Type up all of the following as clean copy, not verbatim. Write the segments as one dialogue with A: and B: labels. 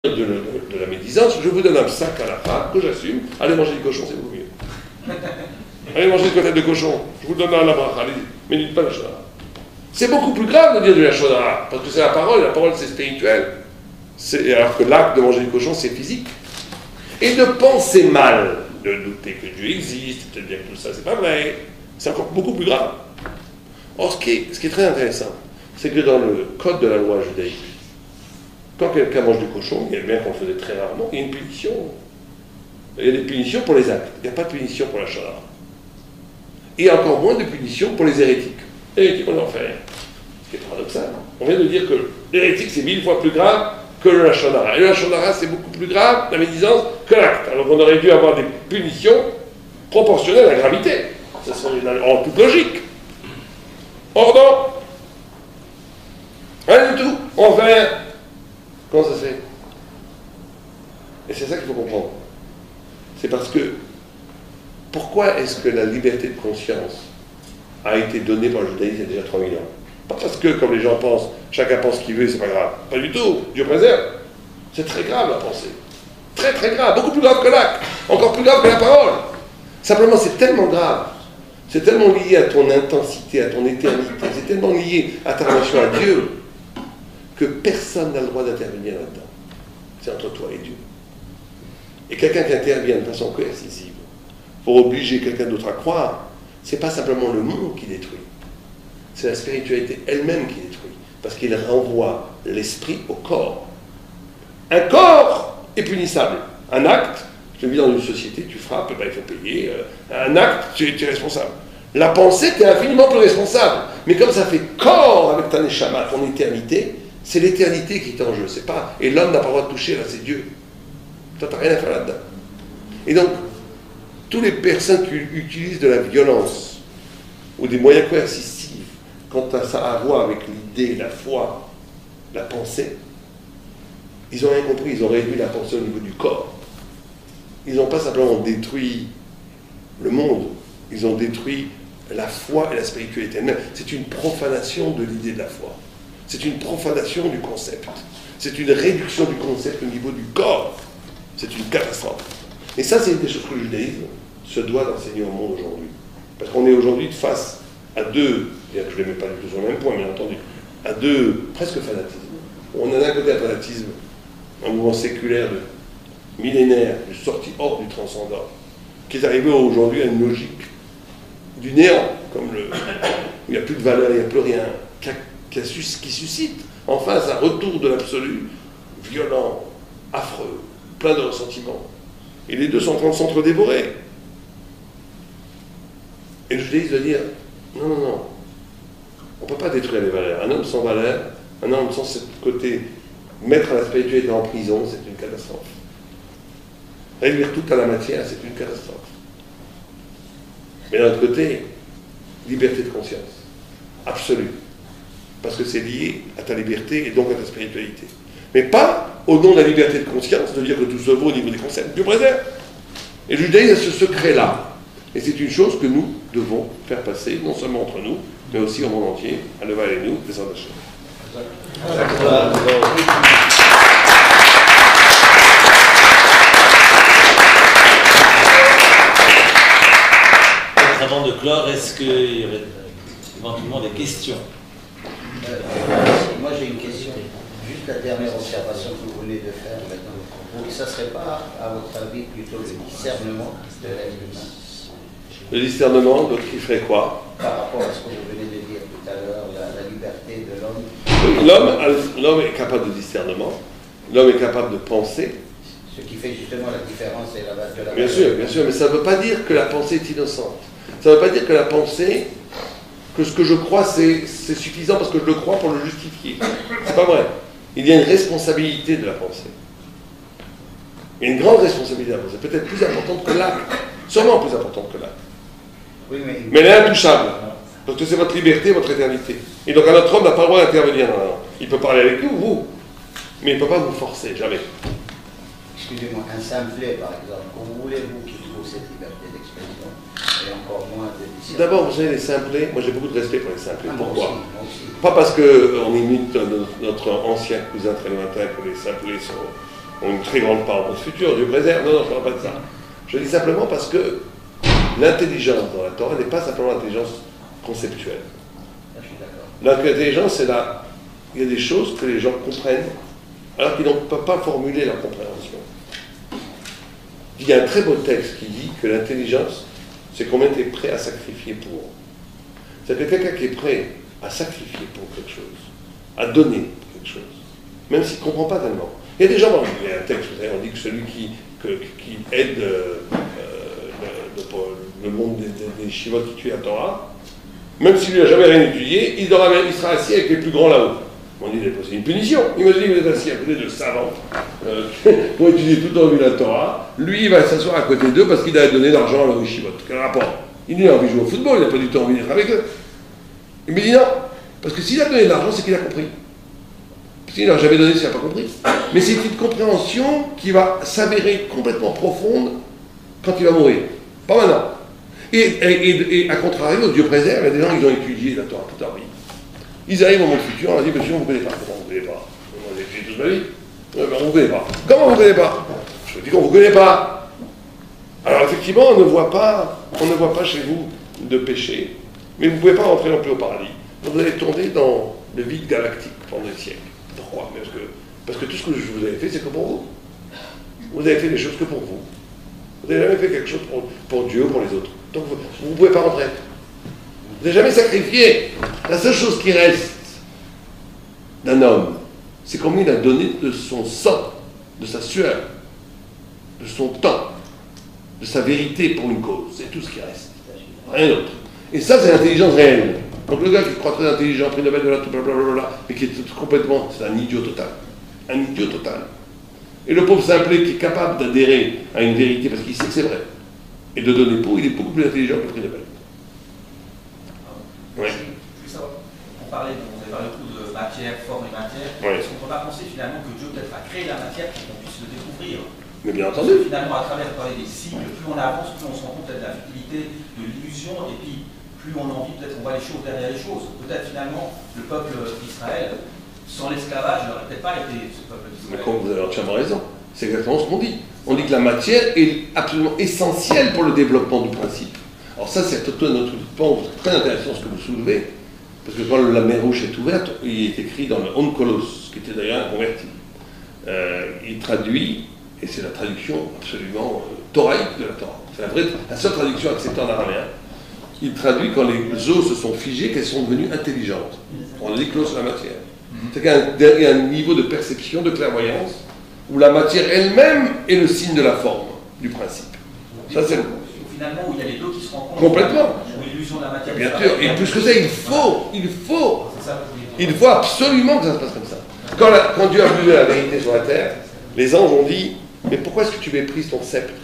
A: de la médisance, je vous donne un sac à la fin que j'assume, allez manger du cochon, c'est beaucoup mieux. Allez manger une côtelette de cochon, je vous le donne à la bracha, allez, mais dites pas la shonara. C'est beaucoup plus grave de dire de la shonara, parce que c'est la parole c'est spirituel. Alors que l'acte de manger du cochon, c'est physique. Et de penser mal, de douter que Dieu existe, de dire que tout ça, c'est pas vrai, c'est encore beaucoup plus grave. Or, ce qui est très intéressant, c'est que dans le code de la loi judaïque, quand quelqu'un mange du cochon, il y a bien qu'on le faisait très rarement, il y a une punition. Il y a des punitions pour les actes, il n'y a pas de punition pour la shonara. Et encore moins de punition pour les hérétiques. Les hérétiques, on n'en fait rien. Ce qui est paradoxal. On vient de dire que l'hérétique, c'est 1000 fois plus grave que la shonara. Et la shonara, c'est beaucoup plus grave, la médisance, que l'acte. Alors on aurait dû avoir des punitions proportionnelles à la gravité. Ça serait en toute logique. Or non. Rien du tout. On fait rien. Comment ça se fait? Et c'est ça qu'il faut comprendre. C'est parce que pourquoi est-ce que la liberté de conscience a été donnée par le judaïsme il y a déjà 3000 ans? Pas parce que, comme les gens pensent, chacun pense ce qu'il veut, c'est pas grave. Pas du tout. Dieu préserve. C'est très grave la pensée. Très très grave. Beaucoup plus grave que l'acte. Encore plus grave que la parole. Simplement, c'est tellement grave. C'est tellement lié à ton intensité, à ton éternité. C'est tellement lié à ta relation à Dieu que personne n'a le droit d'intervenir là-dedans. C'est entre toi et Dieu. Et quelqu'un qui intervient de façon coercitive pour obliger quelqu'un d'autre à croire, c'est pas simplement le monde qui détruit. C'est la spiritualité elle-même qui détruit. Parce qu'il renvoie l'esprit au corps. Un corps est punissable. Un acte, je vis dans une société, tu frappes, ben, il faut payer. Un acte, tu es responsable. La pensée, tu es infiniment plus responsable. Mais comme ça fait corps avec ta neshama, ton éternité, c'est l'éternité qui est en jeu. C'est pas, et l'homme n'a pas le droit de toucher, là c'est Dieu. Toi, tu n'as rien à faire là-dedans. Et donc, toutes les personnes qui utilisent de la violence ou des moyens coercitifs quand ça a à voir avec l'idée, la foi, la pensée, ils n'ont rien compris, ils ont réduit la pensée au niveau du corps. Ils n'ont pas simplement détruit le monde, ils ont détruit la foi et la spiritualité elle-même. C'est une profanation de l'idée de la foi. C'est une profanation du concept. C'est une réduction du concept au niveau du corps. C'est une catastrophe. Et ça, c'est une des choses que le judaïsme se doit d'enseigner au monde aujourd'hui. Parce qu'on est aujourd'hui face à deux, bien que je ne les mets pas du tout sur le même point, bien entendu, à deux presque fanatismes. On a d'un côté un fanatisme, un mouvement séculaire de millénaire, sorti hors du transcendant, qui est arrivé aujourd'hui à une logique du néant, comme où il n'y a plus de valeur, il n'y a plus rien, qui suscite en face un retour de l'absolu, violent, affreux, plein de ressentiments. Et les deux sont en train de s'entre-dévorer. Et le judaïsme doit dire, non, non, non, on ne peut pas détruire les valeurs. Un homme sans valeur, un homme sans ce côté, mettre la spiritualité en prison, c'est une catastrophe. Réduire tout à la matière, c'est une catastrophe. Mais d'un autre côté, liberté de conscience, absolue. Parce que c'est lié à ta liberté et donc à ta spiritualité. Mais pas au nom de la liberté de conscience, de dire que tout se vaut au niveau des concepts. Dieu préserve. Et le judaïsme a ce secret-là. Et c'est une chose que nous devons faire passer, non seulement entre nous, mais aussi au monde entier, à Leval et nous, les Andachés.
B: Avant de clore, est-ce qu'il y aurait éventuellement des questions?
C: Moi j'ai une question. Juste la dernière observation que vous venez de faire maintenant. Ça ne serait pas, à votre avis, plutôt le discernement de l'être humain?
A: Le discernement, donc il ferait quoi?
C: Par rapport à ce que vous venez de dire tout à l'heure, la liberté de l'homme.
A: L'homme est capable de discernement, l'homme est capable de penser.
C: Ce qui fait justement la différence et de la
A: Bien sûr, mais ça ne veut pas dire que la pensée est innocente. Ça ne veut pas dire que la pensée, que ce que je crois, c'est suffisant parce que je le crois pour le justifier. C'est pas vrai. Il y a une responsabilité de la pensée. Il y a une grande responsabilité de la pensée, peut-être plus importante que l'acte, sûrement plus importante que l'acte.
C: Oui,
A: mais elle est intouchable, parce que c'est votre liberté, votre éternité. Et donc un autre homme n'a pas le droit d'intervenir. Il peut parler avec vous, mais il ne peut pas vous forcer, jamais.
C: Excusez-moi, un simplet par exemple, comment voulez-vous qu'il trouve cette liberté d'expression et encore moins de discernement?
A: D'abord, vous savez, les simplets, moi j'ai beaucoup de respect pour les simplets. Pourquoi?
C: Moi aussi.
A: Pas parce qu'on imite notre ancien cousin très lointain que les simplets sont ont une très grande part dans notre futur, Dieu préserve. Non, je ne parle pas de ça. Je dis simplement parce que l'intelligence dans la Torah n'est pas simplement l'intelligence conceptuelle.
C: Je suis d'accord.
A: L'intelligence, c'est là. Il y a des choses que les gens comprennent alors qu'ils ne peuvent pas formuler leur compréhension. Il y a un très beau texte qui dit que l'intelligence, c'est combien tu es prêt à sacrifier pour. C'est-à-dire que quelqu'un qui est prêt à sacrifier pour quelque chose, à donner pour quelque chose, même s'il ne comprend pas tellement. Il y a des gens, il y a un texte, vous savez, on dit que celui qui aide le monde des Shivot qui tue la Torah, même s'il n'a jamais rien étudié, il sera assis avec les plus grands là-haut. On dit, c'est une punition. Imaginez que vous êtes assis à côté de savants qui ont étudié tout en vue la Torah. Lui, il va s'asseoir à côté d'eux parce qu'il a donné de l'argent à leur Shivot. Quel rapport? Il a envie de jouer au football, il n'a pas du tout envie d'être avec eux. Il me dit non, parce que s'il a donné de l'argent, c'est qu'il a compris. S'il n'a jamais donné, c'est qu'il n'a pas compris. Mais c'est une compréhension qui va s'avérer complètement profonde quand il va mourir. Pas maintenant. Et à contrario, Dieu préserve, il y a des gens qui ont étudié la Torah toute leur vie. Ils arrivent au monde futur, on leur dit, monsieur, on ne vous connaît pas. Comment on ne vous connaît pas? On a étudié toute ma vie. On ne vous connaît pas. Comment on ne vous connaît pas? Je dis qu'on ne vous connaît pas. Alors effectivement, on ne voit pas chez vous de péché, mais vous ne pouvez pas rentrer non plus au paradis. Donc vous allez tourner dans le vide galactique pendant des siècles. Pourquoi? Parce que tout ce que je vous avais fait, c'est que pour vous. Vous avez fait les choses que pour vous. Vous n'avez jamais fait quelque chose pour Dieu ou pour les autres. Donc vous ne pouvez pas rentrer. Vous n'avez jamais sacrifié. La seule chose qui reste d'un homme, c'est combien il a donné de son sang, de sa sueur, de son temps, de sa vérité pour une cause. C'est tout ce qui reste. Rien d'autre. Et ça, c'est l'intelligence réelle. Donc le gars qui croit très intelligent, prix Nobel de la tout blablabla, mais qui est complètement, c'est un idiot total. Un idiot total. Et le pauvre simplet qui est capable d'adhérer à une vérité parce qu'il sait que c'est vrai, et de donner pour, il est beaucoup plus intelligent que le prix Nobel.
D: Oui. On avait parlé beaucoup de matière, forme et matière.
A: Oui.
D: Est-ce qu'on ne peut pas penser finalement que Dieu peut-être a créé la matière pour qu'on puisse le découvrir?
A: Mais bien entendu.
D: Finalement, à travers des cycles, plus on avance, plus on se rend compte de la futilité, de l'illusion, et puis plus on a envie, peut-être on voit les choses derrière les choses. Peut-être finalement, le peuple d'Israël, sans l'esclavage, il n'aurait peut-être pas été ce peuple d'Israël.
A: Mais comme vous avez entièrement raison, c'est exactement ce qu'on dit. On dit que la matière est absolument essentielle pour le développement du principe. Alors ça, c'est tout un autre point très intéressant ce que vous soulevez, parce que quand la mer Rouge est ouverte, il est écrit dans le Onkelos, qui était d'ailleurs un converti. Il traduit, et c'est la traduction absolument thoraïque de la Torah. C'est la seule traduction acceptée en araméen. Il traduit quand les eaux se sont figées, qu'elles sont devenues intelligentes. On a dit clos sur la matière. C'est qu'il y a un niveau de perception, de clairvoyance, où la matière elle-même est le signe de la forme, du principe. Ça, c'est
D: finalement, où il y a les deux qui se rencontrent.
A: Complètement.
D: Où l'illusion de la matière.
A: Bien sûr. Et plus que ça, il faut absolument que ça se passe comme ça. Quand Dieu a voulu la vérité sur la terre, les anges ont dit, mais pourquoi est-ce que tu méprises ton sceptre?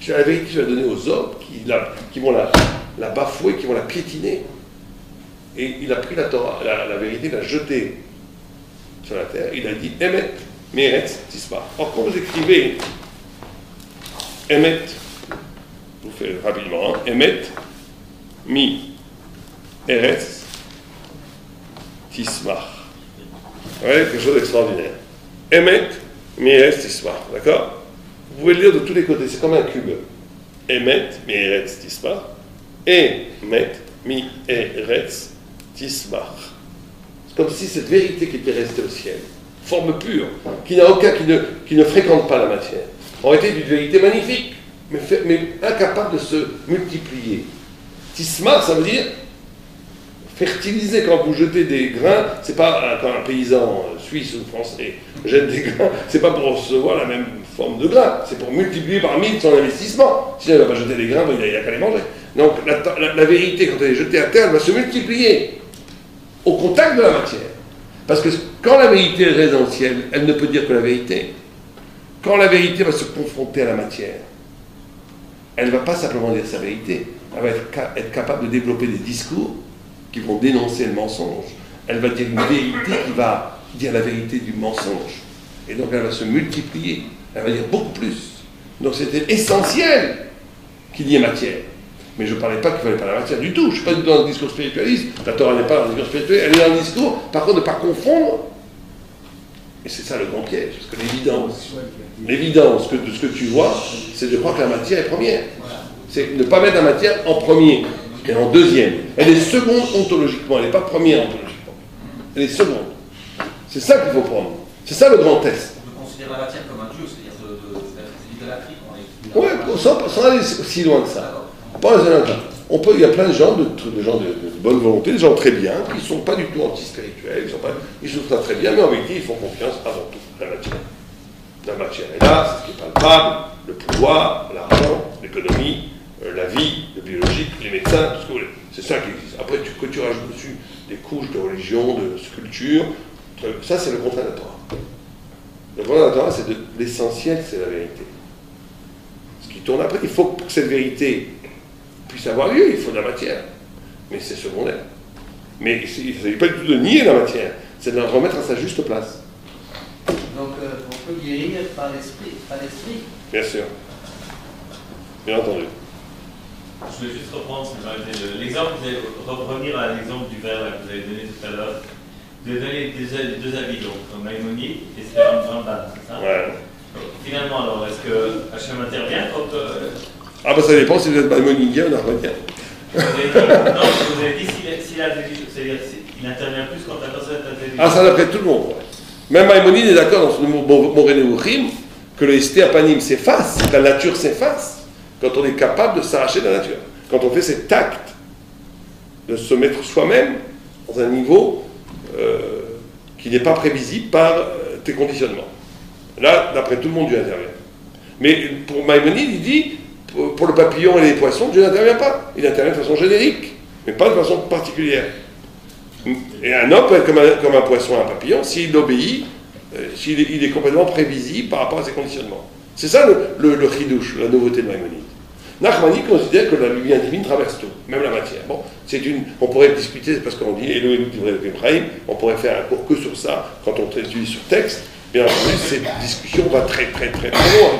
A: Tu as la vérité, tu l'as donnée aux hommes qui vont la bafouer, qui vont la piétiner. Et il a pris la Torah, la vérité, il l'a jetée sur la terre. Il a dit, Emet, Meretz, Tisma. Or, quand vous écrivez Emet, je vous fais rapidement, Emet, Mi, Eretz, Tisma. Vous voyez, quelque chose d'extraordinaire. Emet, Mi, Eretz, Tisma. D'accord? Vous pouvez le lire de tous les côtés, c'est comme un cube. Emet, Mi, Eretz, Tisma. Emet, Mi, Eretz, Tisma. C'est comme si cette vérité qui était restée au ciel, forme pure, qui ne fréquente pas la matière, aurait été d'une vérité magnifique, mais incapable de se multiplier. Tisma, ça veut dire fertiliser. Quand vous jetez des grains, c'est pas quand un paysan suisse ou français jette des grains, c'est pas pour recevoir la même forme de grains, c'est pour multiplier par 1000 son investissement. Sinon, il ne va pas jeter des grains, il n'y a qu'à les manger. Donc la vérité, quand elle est jetée à terre, elle va se multiplier au contact de la matière. Parce que quand la vérité reste dans le ciel, elle ne peut dire que la vérité. Quand la vérité va se confronter à la matière, elle ne va pas simplement dire sa vérité, elle va être capable de développer des discours qui vont dénoncer le mensonge. Elle va dire une vérité qui va dire la vérité du mensonge. Et donc elle va se multiplier, elle va dire beaucoup plus. Donc c'était essentiel qu'il y ait matière. Mais je ne parlais pas qu'il ne fallait pas la matière du tout. Je ne suis pas du tout dans le discours spiritualiste. La Torah n'est pas dans le discours spirituel, elle est dans le discours. Par contre, ne pas confondre Et c'est ça le grand piège, parce que l'évidence de ce que tu vois, c'est de croire que la matière est première. C'est ne pas mettre la matière en premier et en deuxième. Elle est seconde ontologiquement, elle n'est pas première ontologiquement. Elle est seconde. C'est ça qu'il faut prendre. C'est ça le grand test.
D: On peut considérer la matière comme un dieu, c'est-à-dire d'être idolâtrique.
A: Oui, sans aller aussi loin que ça. Il y a plein de gens de bonne volonté, des gens très bien, qui ne sont pas du tout anti-spirituels, ils sont très bien, mais en vérité, ils font confiance avant tout à la matière. La matière est là, c'est ce qui est palpable, le pouvoir, l'argent, l'économie, la vie, le biologique, les médecins, tout ce que vous voulez. C'est ça qui existe. Après, que tu rajoutes dessus des couches de religion, de sculpture, ça c'est le contraire de la Torah. Le contraire de la Torah, c'est l'essentiel, c'est la vérité. Ce qui tourne après, il faut que cette vérité puisse avoir lieu, il faut de la matière. Mais c'est secondaire. Mais il ne s'agit pas du tout de nier la matière, c'est de la remettre à sa juste place.
C: Donc on peut guérir par l'esprit.
A: Bien sûr. Bien entendu.
B: Je vais juste reprendre l'exemple, revenir à l'exemple du verre que vous avez donné tout à l'heure. Vous avez donné deux avis, donc Maïmonide et Rambam, c'est ça?
A: Ouais.
B: Donc, finalement, alors, est-ce que Hachem intervient quand
A: Ah ben ça dépend si vous êtes maïmonidien ou narvatien.
B: vous avez dit c'est-à-dire qu'il intervient plus quand la personne est intelligente.
A: Ah, ça d'après tout le monde. Ouais. Même Maïmonide est d'accord dans son Moré Nevuchim que le Esté Apanim s'efface, la nature s'efface quand on est capable de s'arracher de la nature. Quand on fait cet acte de se mettre soi-même dans un niveau qui n'est pas prévisible par tes conditionnements. Là, d'après tout le monde, Dieu intervient. Mais pour Maïmonide, il dit, pour le papillon et les poissons, Dieu n'intervient pas. Il intervient de façon générique, mais pas de façon particulière. Et un homme peut être comme un poisson et un papillon, s'il obéit, il est complètement prévisible par rapport à ses conditionnements. C'est ça le chidouche, la nouveauté de Maïmonide. Nachmani considère que la lumière divine traverse tout, même la matière. Bon, on pourrait discuter, parce qu'on dit Elohim Ibrahim, on pourrait faire un cours que sur ça, quand on traduit sur texte. Bien entendu, cette discussion va très très très très loin.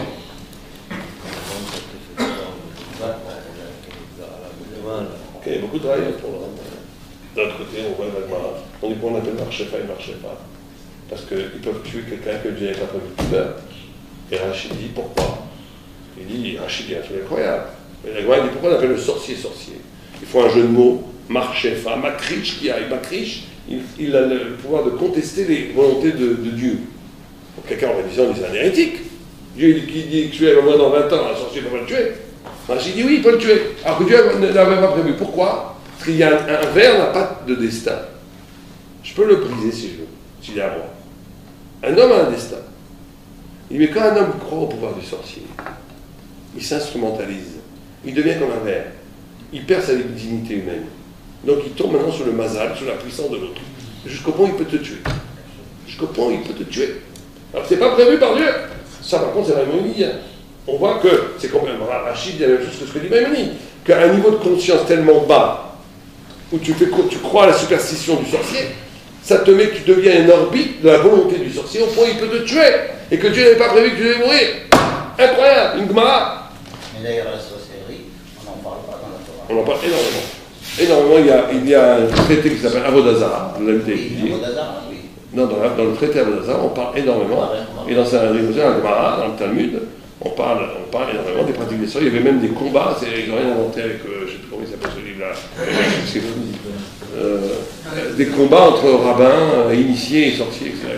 A: Ok, il y a beaucoup de travail pour d'un autre côté, on voit on dit qu'on appelle Marchefa et Marchefa. Parce qu'ils peuvent tuer quelqu'un que Dieu n'a pas prévu tout à l'heure. Et Rachid dit pourquoi? Il dit, Rachid dit un truc incroyable. Mais la Gemara dit pourquoi on appelle le sorcier sorcier? Il faut un jeu de mots, Marchefa, Makrich qui arrive. Makrich, il a le pouvoir de contester les volontés de Dieu. Donc quelqu'un aurait dit ça, c'est un hérétique. Dieu qui dit que tuer au moins dans 20 ans, un sorcier ne peut pas le tuer. Rachid dit oui, il peut le tuer. Alors que Dieu n'avait pas prévu. Pourquoi? Parce qu'il y a un ver n'a pas de destin. Je peux le briser si je veux, s'il est à moi. Un homme a un destin. Il dit, mais quand un homme croit au pouvoir du sorcier, il s'instrumentalise. Il devient comme un ver. Il perd sa dignité humaine. Donc il tombe maintenant sur le mazal, sur la puissance de l'autre. Jusqu'au point où il peut te tuer. Jusqu'au point où il peut te tuer. Alors c'est pas prévu par Dieu. Ça par contre c'est Maïmonide. On voit que c'est quand même Rachid dit la même chose que ce que dit Maïmonide. Qu'à un niveau de conscience tellement bas, où tu crois à la superstition du sorcier, ça te met que tu deviens une orbite de la volonté du sorcier au point où il peut te tuer. Et que Dieu n'avait pas prévu que tu devais mourir. Incroyable, une Gemara.
C: Mais d'ailleurs, la sorcellerie, on n'en parle pas dans la Torah.
A: On en parle énormément. Énormément, il y a un traité qui s'appelle Avodazara. Vous l'avez étudié.
C: Avodazara, oui.
A: Non, dans le traité Avodazara, on parle énormément. Et dans un Gemara, dans le Talmud, on parle énormément des pratiques des sorciers. Il y avait même des combats. Ils n'ont rien inventé avec, je ne sais plus comment il s'appelle ce livre-là. C'est fou. Des combats entre rabbins, initiés et sorciers, etc.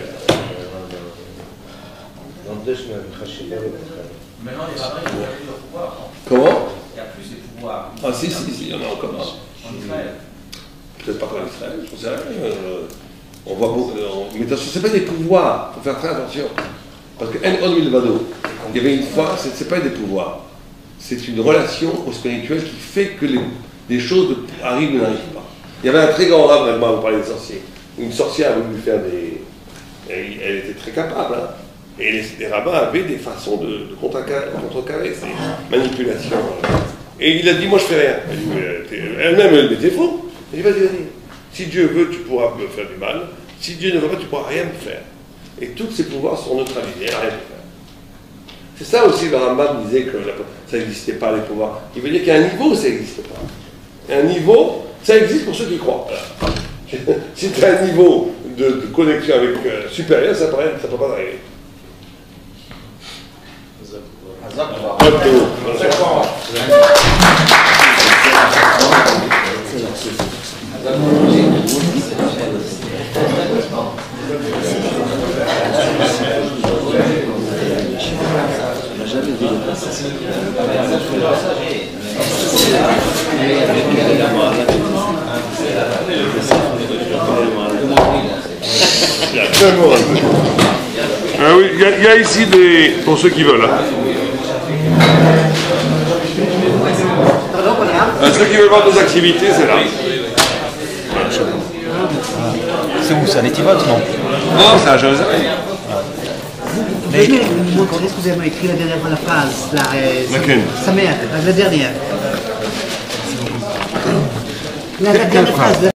D: Maintenant, les rabbins, ils ont perdu leur pouvoir.
A: Comment?
D: Il n'y a plus ces pouvoirs.
A: Ah si, il y en a encore.
D: En Israël.
A: Peut-être pas en Israël, je sais rien. On voit beaucoup. Mais attention, ce n'est pas des pouvoirs, il faut faire très attention. Parce que En On Milvado, il y avait une fois, ce n'est pas des pouvoirs. C'est une relation au spirituel qui fait que les choses arrivent ou n'arrivent pas. Il y avait un très grand rabbin, vous parlez des sorciers. Une sorcière a voulu faire des. Elle était très capable, hein. Et les rabbins avaient des façons de contrecarrer ces manipulations. Et il a dit, moi je fais rien. Elle-même, elle était faux. Elle dit, vas-y. Si Dieu veut, tu pourras me faire du mal. Si Dieu ne veut pas, tu ne pourras rien me faire. Et tous ces pouvoirs sont neutralisés, rien à faire. C'est ça aussi, le Rambam disait que ça n'existait pas, les pouvoirs. Il veut dire qu'il y a un niveau où ça n'existe pas. Et un niveau, ça existe pour ceux qui croient. Voilà. Si tu as un niveau de connexion avec supérieur, ça ne peut pas arriver. Ah oui, il y a ici des... pour ceux qui veulent. Hein. Ceux qui veulent voir des activités, c'est là.
E: C'est où ça, les Tivotes, non?
A: Non, c'est à Jérusalem.
F: Mais excusez-moi, écrit la dernière fois la phrase, là,
A: Laquelle?
F: sa mère, la dernière. La dernière phrase.